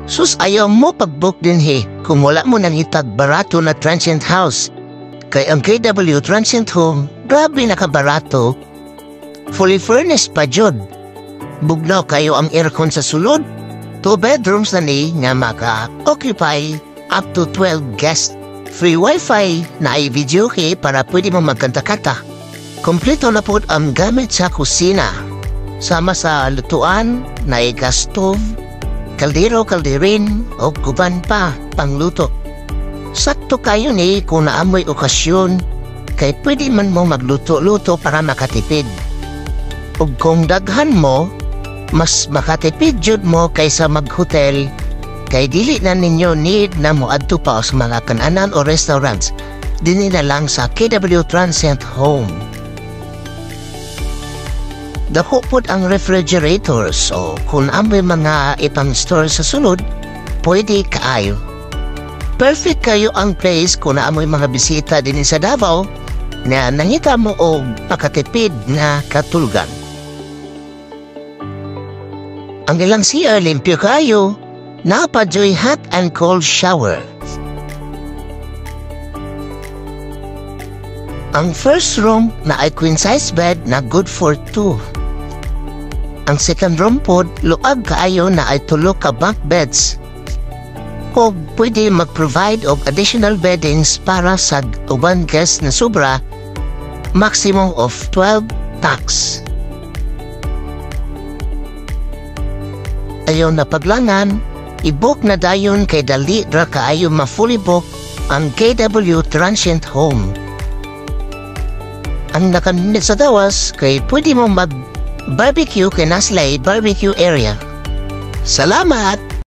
Sus ayaw mo pag-book din kung wala mo nang itag barato na transient house. Kay ang KW Transient Home, grabe nakabarato. Fully furnished pa jud. Bugnaw kayo ang aircon sa sulod. 2 bedrooms na ni nga maka-occupy up to 12 guests. Free wifi na i-video para pwede mo magkanta-kanta. Kompleto na po ang gamit sa kusina. Sama sa lutuan na gas stove, kaldero, kalderin o kuban pa pangluto. Sakto kayo ni kung naamoy okasyon kay pwede man mo magluto-luto para makatipid. Ug kung daghan mo, mas makatipid jud mo kaysa mag-hotel kay dili na ninyo need na mo adto pa sa mga kananan o restaurants. Dinhi na lang sa KW Transient Home. Dako pod ang refrigerators so kung amoy mga ipang store sa sulod, pwede kaayo. Perfect kayo ang place kung naamoy mga bisita din sa Davao na nangita mo og makatipid na katulgan. Ang ilang CR limpyo kayo, napajoy hot and cold shower. Ang first room na ay queen size bed na good for 2. Ang second room pod, luag kaayo na ay tulo ka bunk beds. O pwede mag-provide of additional beddings para sa uban guests na sobra, maximum of 12 tax. Ayaw na paglangan, i-book na dayon kay dali ra kaayo ma-fully book ang KW Transient Home. Ang nakanit sa dawas kay pwede mo mag-barbecue kay naslay barbecue area. Salamat!